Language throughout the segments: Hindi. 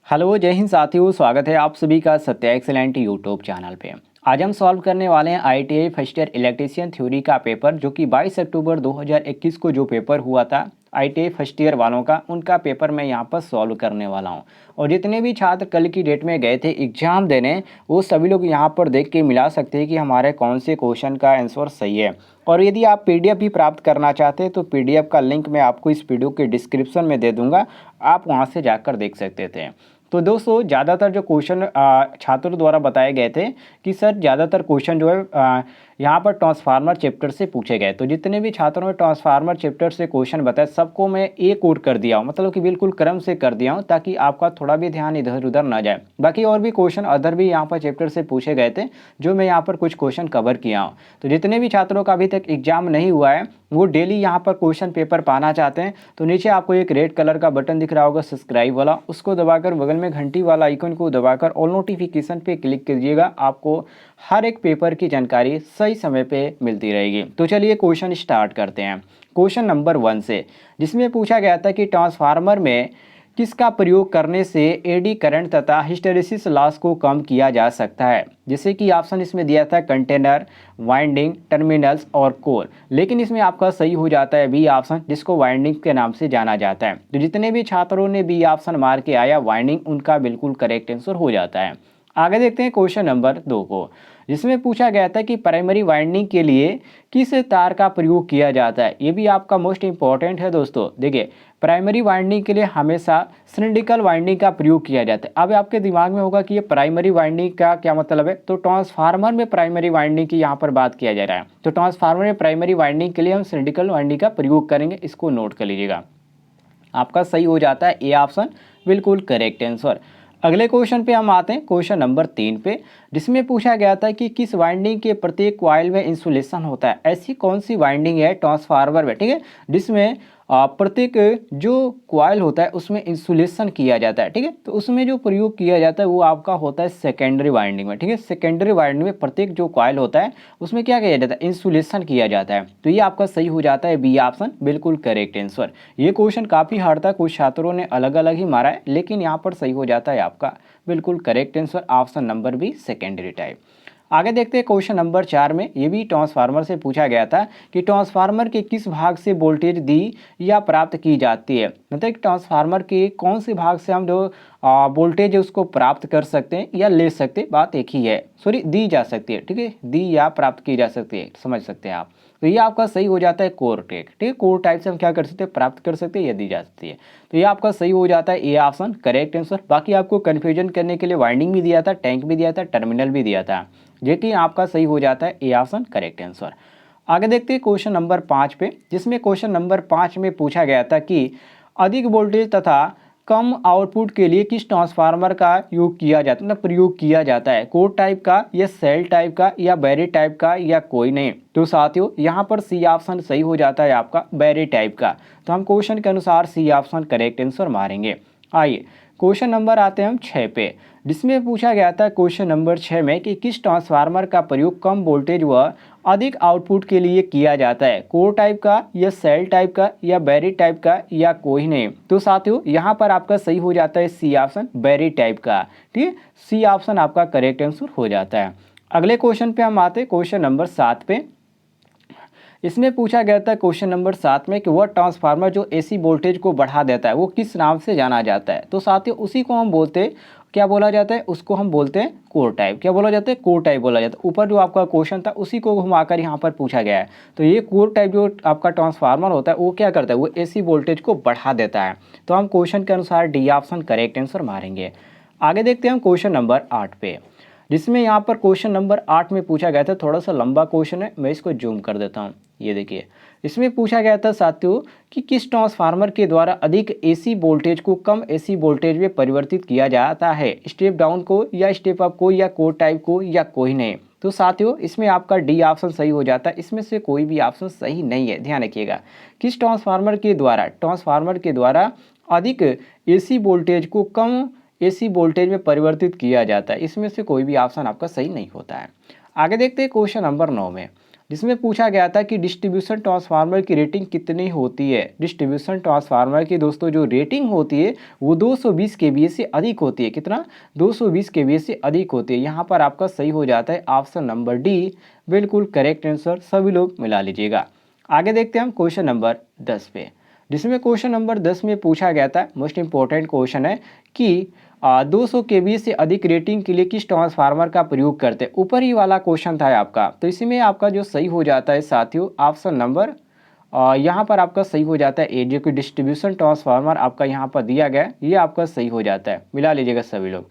हेलो जय हिंद साथियों, स्वागत है आप सभी का सत्या एक्सेलेंट यूट्यूब चैनल पे। आज हम सॉल्व करने वाले हैं ITI first year electrician theory का पेपर, जो कि 22 अक्टूबर 2021 को जो पेपर हुआ था आईटीआई फर्स्ट ईयर वालों का, उनका पेपर मैं यहाँ पर सॉल्व करने वाला हूँ। और जितने भी छात्र कल की डेट में गए थे एग्जाम देने, वो सभी लोग यहाँ पर देख के मिला सकते हैं कि हमारे कौन से क्वेश्चन का आंसर सही है। और यदि आप पीडीएफ भी प्राप्त करना चाहते हैं तो पीडीएफ का लिंक मैं आपको इस वीडियो के डिस्क्रिप्शन में दे दूंगा, आप वहाँ से जाकर देख सकते थे। तो दोस्तों, ज़्यादातर जो क्वेश्चन छात्रों द्वारा बताए गए थे कि सर ज़्यादातर क्वेश्चन जो है यहाँ पर ट्रांसफार्मर चैप्टर से पूछे गए। तो जितने भी छात्रों ने ट्रांसफार्मर चैप्टर से क्वेश्चन बताए, सबको मैं एक और कर दिया हूँ, मतलब कि बिल्कुल क्रम से कर दिया हूँ, ताकि आपका थोड़ा भी ध्यान इधर उधर ना जाए। बाकी और भी क्वेश्चन अदर भी यहाँ पर चैप्टर से पूछे गए थे, जो मैं यहाँ पर कुछ क्वेश्चन कवर किया हूँ। तो जितने भी छात्रों का अभी तक एग्जाम नहीं हुआ है, वो डेली यहाँ पर क्वेश्चन पेपर पाना चाहते हैं, तो नीचे आपको एक रेड कलर का बटन दिख रहा होगा सब्सक्राइब वाला, उसको दबाकर बगल में घंटी वाला आइकन को दबाकर ऑल नोटिफिकेशन पे क्लिक कीजिएगा। आपको हर एक पेपर की जानकारी सही समय पे मिलती रहेगी। तो चलिए क्वेश्चन स्टार्ट करते हैं क्वेश्चन नंबर 1 से, जिसमें पूछा गया था कि ट्रांसफार्मर में किसका प्रयोग करने से एडी करंट तथा हिस्टैरिसीस लॉस को कम किया जा सकता है। जैसे कि ऑप्शन इसमें दिया था कंटेनर, वाइंडिंग, टर्मिनल्स और कोर, लेकिन इसमें आपका सही हो जाता है बी ऑप्शन, जिसको वाइंडिंग के नाम से जाना जाता है। तो जितने भी छात्रों ने बी ऑप्शन मार के आया वाइंडिंग, उनका बिल्कुल करेक्ट आंसर हो जाता है। आगे देखते हैं क्वेश्चन नंबर 2 को, जिसमें पूछा गया था कि प्राइमरी वाइंडिंग के लिए किस तार का प्रयोग किया जाता है। ये भी आपका मोस्ट इंपॉर्टेंट है दोस्तों। देखिए, प्राइमरी वाइंडिंग के लिए हमेशा सिलिंड्रिकल वाइंडिंग का प्रयोग किया जाता है। अब आपके दिमाग में होगा कि ये प्राइमरी वाइंडिंग का क्या मतलब है, तो ट्रांसफार्मर में प्राइमरी वाइंडिंग की यहाँ पर बात किया जा रहा है। तो ट्रांसफार्मर में प्राइमरी वाइंडिंग के लिए हम सिलिंड्रिकल वाइंडिंग का प्रयोग करेंगे, इसको नोट कर लीजिएगा। आपका सही हो जाता है ए ऑप्शन, बिल्कुल करेक्ट आंसर। अगले क्वेश्चन पे हम आते हैं क्वेश्चन नंबर 3 पे, जिसमें पूछा गया था कि किस वाइंडिंग के प्रत्येक कॉइल में इंसुलेशन होता है। ऐसी कौन सी वाइंडिंग है ट्रांसफार्मर में, ठीक है, जिसमें प्रत्येक जो कॉइल होता है उसमें इंसुलेशन किया जाता है। ठीक है, तो उसमें जो प्रयोग किया जाता है वो आपका होता है सेकेंडरी वाइंडिंग में। ठीक है, सेकेंडरी वाइंडिंग में प्रत्येक जो कॉइल होता है उसमें क्या किया जाता है, इंसुलेशन किया जाता है। तो ये आपका सही हो जाता है बी ऑप्शन, बिल्कुल करेक्ट आंसर। ये क्वेश्चन काफ़ी हार्ड था, कुछ छात्रों ने अलग अलग ही मारा है, लेकिन यहाँ पर सही हो जाता है आपका बिल्कुल correct answer, option number B secondary type. आगे देखते हैं क्वेश्चन नंबर 4 में, ये भी ट्रांसफार्मर से पूछा गया था कि ट्रांसफार्मर के किस भाग से वोल्टेज दी या प्राप्त की जाती है। मतलब ट्रांसफार्मर के कौन से भाग से हम जो वोल्टेज है उसको प्राप्त कर सकते हैं या ले सकते हैं, बात एक ही है, सॉरी दी जा सकती है। ठीक है, दी या प्राप्त की जा सकती है, समझ सकते हैं आप। तो ये आपका सही हो जाता है कोर टाइप। ठीक है, कोर टाइप से हम क्या कर सकते हैं, प्राप्त कर सकते हैं या दी जा सकती है। तो ये आपका सही हो जाता है ए ऑप्शन, करेक्ट आंसर। बाकी आपको कन्फ्यूजन करने के लिए वाइंडिंग भी दिया था, टैंक भी दिया था, टर्मिनल भी दिया था, जो कि आपका सही हो जाता है ए ऑप्शन, करेक्ट आंसर। आगे देखते हैं क्वेश्चन नंबर 5 पे, जिसमें क्वेश्चन नंबर 5 में पूछा गया था कि अधिक वोल्टेज तथा कम आउटपुट के लिए किस ट्रांसफार्मर का योग किया जाता है, मतलब प्रयोग किया जाता है। कोर टाइप का या सेल टाइप का या बैरी टाइप का या कोई नहीं। तो साथियों, यहाँ पर सी ऑप्शन सही हो जाता है आपका बैरी टाइप का। तो हम क्वेश्चन के अनुसार सी ऑप्शन करेक्ट आंसर मारेंगे। आइए क्वेश्चन नंबर आते हैं हम 6 पे, जिसमें पूछा गया था क्वेश्चन नंबर 6 में कि किस ट्रांसफार्मर का प्रयोग कम वोल्टेज व अधिक आउटपुट के लिए किया जाता है। कोर टाइप का या सेल टाइप का या बैरी टाइप का या कोई नहीं। तो साथियों, यहाँ पर आपका सही हो जाता है सी ऑप्शन, बैरी टाइप का। ठीक है, सी ऑप्शन आपका करेक्ट आंसर हो जाता है। अगले क्वेश्चन पे हम आते हैं क्वेश्चन नंबर 7 पे। इसमें पूछा गया था क्वेश्चन नंबर 7 में कि वह ट्रांसफार्मर जो एसी वोल्टेज को बढ़ा देता है वो किस नाम से जाना जाता है। तो साथियों, उसी को हम बोलते हैं, क्या बोला जाता है, उसको हम बोलते हैं कोर टाइप। क्या बोला जाता है, कोर टाइप बोला जाता है। ऊपर जो आपका क्वेश्चन था उसी को घुमाकर यहाँ पर पूछा गया है। तो ये कोर टाइप जो आपका ट्रांसफार्मर होता है वो क्या करता है, वो एसी वोल्टेज को बढ़ा देता है। तो हम क्वेश्चन के अनुसार डी ऑप्शन करेक्ट आंसर मारेंगे। आगे देखते हैं हम क्वेश्चन नंबर 8 पे, जिसमें यहाँ पर क्वेश्चन नंबर 8 में पूछा गया था, थोड़ा सा लंबा क्वेश्चन है, मैं इसको जूम कर देता हूँ। ये देखिए, इसमें पूछा गया था साथियों कि किस ट्रांसफार्मर के द्वारा अधिक एसी वोल्टेज को कम एसी वोल्टेज में परिवर्तित किया जाता है, स्टेप डाउन को या स्टेप अप को या कोर टाइप को या कोई नहीं। तो साथियों, इसमें आपका डी ऑप्शन सही हो जाता है, इसमें से कोई भी ऑप्शन सही नहीं है, ध्यान रखिएगा। किस ट्रांसफार्मर के द्वारा अधिक एसी वोल्टेज को कम एसी वोल्टेज में परिवर्तित किया जाता है, इसमें से कोई भी ऑप्शन आपका सही नहीं होता है। आगे देखते हैं क्वेश्चन नंबर 9 में। जिसमें पूछा गया था कि डिस्ट्रीब्यूशन ट्रांसफार्मर की रेटिंग कितनी होती है। डिस्ट्रीब्यूशन ट्रांसफार्मर की दोस्तों जो रेटिंग होती है वो 220 केवीए से अधिक होती है। कितना? 220 केवीए से अधिक होती है। यहाँ पर आपका सही हो जाता है ऑप्शन नंबर डी, बिल्कुल करेक्ट आंसर। सभी लोग मिला लीजिएगा। आगे देखते हैं हम क्वेश्चन नंबर 10 पे, जिसमें क्वेश्चन नंबर 10 में पूछा गया था, मोस्ट इंपॉर्टेंट क्वेश्चन है कि 200 केवी से अधिक रेटिंग के लिए किस ट्रांसफार्मर का प्रयोग करते हैं। ऊपर ही वाला क्वेश्चन था आपका, तो इसी में आपका जो सही हो जाता है साथियों ऑप्शन नंबर यहाँ पर आपका सही हो जाता है ए, जो कि डिस्ट्रीब्यूशन ट्रांसफार्मर आपका यहाँ पर दिया गया है, ये आपका सही हो जाता है। मिला लीजिएगा सभी लोग।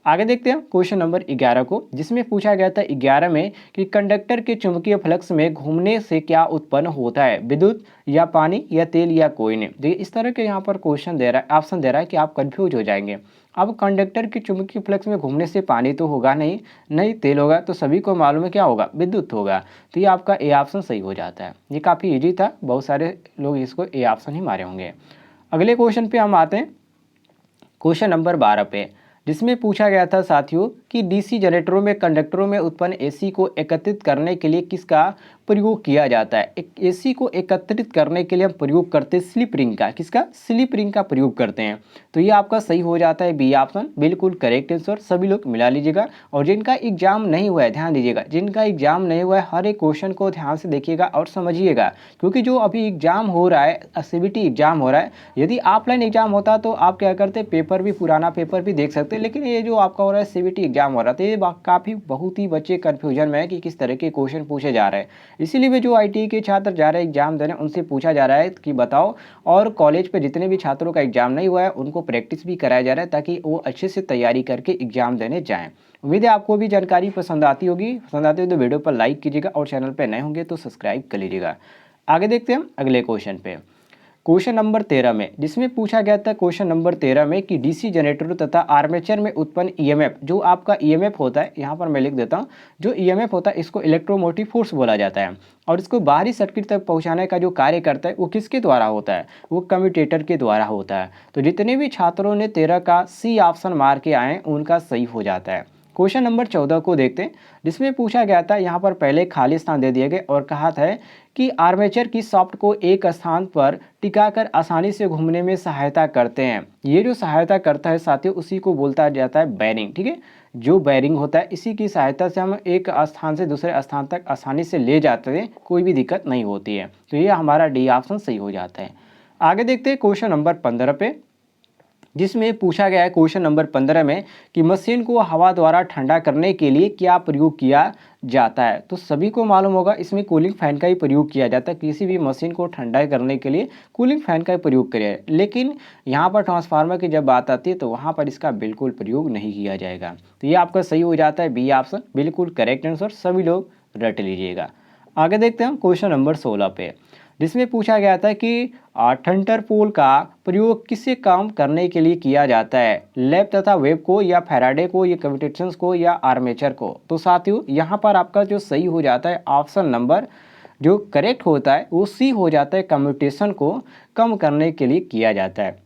आगे देखते हैं क्वेश्चन नंबर 11 को, जिसमें पूछा गया था 11 में कि कंडक्टर के चुंबकीय फ्लक्स में घूमने से क्या उत्पन्न होता है, विद्युत या पानी या तेल या कोई नहीं। देखिए इस तरह के यहाँ पर क्वेश्चन दे रहा है, ऑप्शन दे रहा है कि आप कंफ्यूज हो जाएंगे। अब कंडक्टर के चुंबकीय फ्लक्स में घूमने से पानी तो होगा नहीं, नहीं तेल होगा, तो सभी को मालूम है क्या होगा, विद्युत होगा। तो ये आपका ए ऑप्शन सही हो जाता है। ये काफ़ी ईजी था, बहुत सारे लोग इसको ए ऑप्शन ही मारे होंगे। अगले क्वेश्चन पे हम आते हैं, क्वेश्चन नंबर 12 पे, जिसमें पूछा गया था साथियों कि डीसी जनरेटरों में कंडक्टरों में उत्पन्न एसी को एकत्रित करने के लिए किसका प्रयोग किया जाता है। एक एसी को एकत्रित करने के लिए हम प्रयोग करते हैं स्लिप रिंग का। किसका? स्लिप रिंग का प्रयोग करते हैं। तो ये आपका सही हो जाता है बी ऑप्शन, बिल्कुल करेक्ट आंसर। सभी लोग मिला लीजिएगा। और जिनका एग्जाम नहीं हुआ है ध्यान दीजिएगा, जिनका एग्जाम नहीं हुआ है हर एक क्वेश्चन को ध्यान से देखिएगा और समझिएगा, क्योंकि जो अभी एग्जाम हो रहा है, सीबीटी एग्जाम हो रहा है, यदि ऑफलाइन एग्जाम होता तो आप क्या करते, पेपर भी, पुराना पेपर भी देख सकते, लेकिन ये जो आपका हो रहा है सीबीटी एग्जाम हो रहा है, तो ये काफ़ी बहुत ही बच्चे कन्फ्यूजन में है कि किस तरह के क्वेश्चन पूछे जा रहे हैं। इसीलिए भी जो आईटीआई के छात्र जा रहे हैं एग्जाम देने, उनसे पूछा जा रहा है कि बताओ, और कॉलेज पे जितने भी छात्रों का एग्जाम नहीं हुआ है उनको प्रैक्टिस भी कराया जा रहा है, ताकि वो अच्छे से तैयारी करके एग्जाम देने जाएं। उम्मीद है आपको भी जानकारी पसंद आती होगी। पसंद आती हो तो वीडियो पर लाइक कीजिएगा और चैनल पर नए होंगे तो सब्सक्राइब कर लीजिएगा। आगे देखते हैं हम अगले क्वेश्चन पे, क्वेश्चन नंबर 13 में, जिसमें पूछा गया था क्वेश्चन नंबर 13 में कि डीसी जनरेटर तथा आर्मेचर में उत्पन्न ईएमएफ, जो आपका ईएमएफ होता है, यहाँ पर मैं लिख देता हूँ, जो ईएमएफ होता है इसको इलेक्ट्रोमोटिव फोर्स बोला जाता है, और इसको बाहरी सर्किट तक पहुँचाने का जो कार्य करता है वो किसके द्वारा होता है, वो कम्यूटेटर के द्वारा होता है। तो जितने भी छात्रों ने 13 का सी ऑप्शन मार के आए उनका सही हो जाता है। क्वेश्चन नंबर 14 को देखते हैं, जिसमें पूछा गया था, यहाँ पर पहले खाली स्थान दे दिए गए और कहा था कि आर्मेचर की सॉफ्ट को एक स्थान पर टिकाकर आसानी से घूमने में सहायता करते हैं। ये जो सहायता करता है साथियों, उसी को बोलता जाता है बैरिंग। ठीक है, जो बैरिंग होता है इसी की सहायता से हम एक स्थान से दूसरे स्थान तक आसानी से ले जाते हैं, कोई भी दिक्कत नहीं होती है। तो ये हमारा डी ऑप्शन सही हो जाता है। आगे देखते हैं क्वेश्चन नंबर 15 पे, जिसमें पूछा गया है क्वेश्चन नंबर 15 में कि मशीन को हवा द्वारा ठंडा करने के लिए क्या प्रयोग किया जाता है। तो सभी को मालूम होगा इसमें कूलिंग फैन का ही प्रयोग किया जाता है। किसी भी मशीन को ठंडा करने के लिए कूलिंग फैन का ही प्रयोग किया, लेकिन यहाँ पर ट्रांसफार्मर की जब बात आती है तो वहाँ पर इसका बिल्कुल प्रयोग नहीं किया जाएगा। तो ये आपका सही हो जाता है बी ऑप्शन, बिल्कुल करेक्ट आंसर। सभी लोग रट लीजिएगा। आगे देखते हैं हम क्वेश्चन नंबर 16 पे, जिसमें पूछा गया था कि थंडरपोल का प्रयोग किसे काम करने के लिए किया जाता है, लैप तथा वेब को, या फैराडे को, या कम्यूटेशंस को, या आर्मेचर को। तो साथियों यहाँ पर आपका जो सही हो जाता है ऑप्शन नंबर जो करेक्ट होता है वो सी हो जाता है, कम्यूटेशन को कम करने के लिए किया जाता है।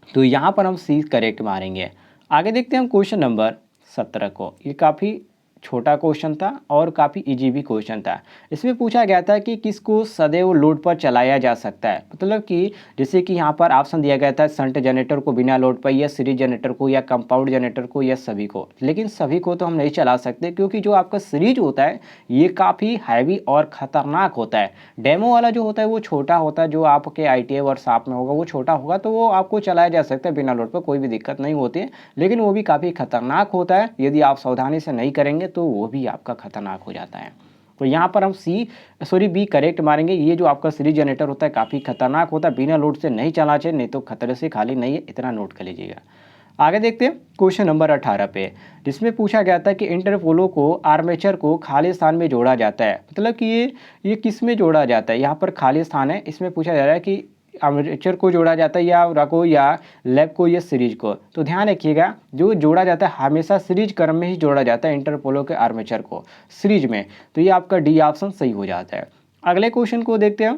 तो यहाँ पर हम सी करेक्ट मारेंगे। आगे देखते हैं हम क्वेश्चन नंबर 17 को। ये काफ़ी छोटा क्वेश्चन था और काफ़ी इजी भी क्वेश्चन था। इसमें पूछा गया था कि किसको सदैव लोड पर चलाया जा सकता है, मतलब कि जैसे कि यहाँ पर ऑप्शन दिया गया था शंट जनरेटर को बिना लोड पर, या सीरीज जनरेटर को, या कंपाउंड जनरेटर को, या सभी को। लेकिन सभी को तो हम नहीं चला सकते, क्योंकि जो आपका सीरीज होता है ये काफ़ी हैवी और ख़तरनाक होता है। डेमो वाला जो होता है वो छोटा होता है, जो आपके ITI वर्कशॉप में होगा वो छोटा होगा, तो वो आपको चलाया जा सकता है बिना लोड पर, कोई भी दिक्कत नहीं होती है। लेकिन वो भी काफ़ी खतरनाक होता है, यदि आप सावधानी से नहीं करेंगे तो वो भी आपका खतरनाक हो जाता है। तो यहाँ पर हम बी करेक्ट मारेंगे। ये जो आपका सीरीज जनरेटर होता है काफ़ी खतरनाक होता है, बिना लोड से नहीं चलाना चाहिए, नहीं तो खतरे से खाली नहीं है, इतना नोट कर लीजिएगा। आगे देखते हैं क्वेश्चन नंबर 18 पे, जिसमें पूछा गया था कि इंटरपोलो को आर्मेचर को खाली स्थान में जोड़ा जाता है, मतलब कि ये किस में जोड़ा जाता है। यहाँ पर खाली स्थान है, इसमें पूछा जा रहा है कि आर्मेचर को जोड़ा जाता है, या रको, या लैब को, या सीरीज को। तो ध्यान रखिएगा, जो जोड़ा जाता है हमेशा सीरीज क्रम में ही जोड़ा जाता है, इंटरपोलो के आर्मेचर को सीरीज में। तो ये आपका डी ऑप्शन सही हो जाता है। अगले क्वेश्चन को देखते हैं,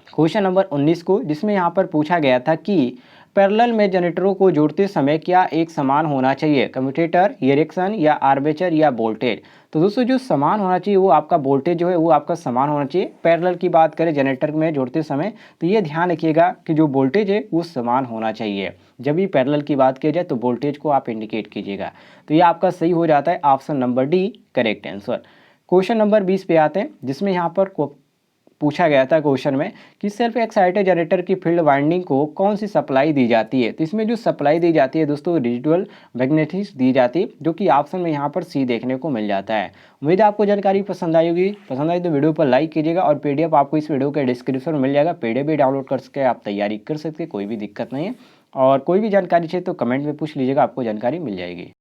क्वेश्चन नंबर 19 को, जिसमें यहाँ पर पूछा गया था कि पैरेलल में जनरेटरों को जोड़ते समय क्या एक समान होना चाहिए? कम्यूटेटर, रिएक्शन या आर्मेचर या वोल्टेज? तो दोस्तों जो समान होना चाहिए वो आपका वोल्टेज जो है वो आपका समान होना चाहिए। पैरेलल की बात करें जनरेटर में जोड़ते समय तो ये ध्यान रखिएगा कि जो वोल्टेज है वो समान होना चाहिए। जब भी पैरेलल की बात की जाए तो वोल्टेज को आप इंडिकेट कीजिएगा। तो ये आपका सही हो जाता है, option number D correct answer. Question number 20 पे आते हैं, जिसमें यहाँ पर पूछा गया था क्वेश्चन में कि सेल्फ एक्साइटेड जनरेटर की फील्ड वाइंडिंग को कौन सी सप्लाई दी जाती है? तो इसमें जो सप्लाई दी जाती है दोस्तों रेजिडुअल मैग्नेटिक्स दी जाती है, जो कि ऑप्शन में यहाँ पर सी देखने को मिल जाता है। उम्मीद है आपको जानकारी पसंद आई होगी। पसंद आई तो वीडियो पर लाइक कीजिएगा और पीडीएफ आपको इस वीडियो के डिस्क्रिप्शन में मिल जाएगा। पीडीएफ भी डाउनलोड कर सके आप तैयारी कर सकते, कोई भी दिक्कत नहीं है। और कोई भी जानकारी चाहिए तो कमेंट में पूछ लीजिएगा, आपको जानकारी मिल जाएगी।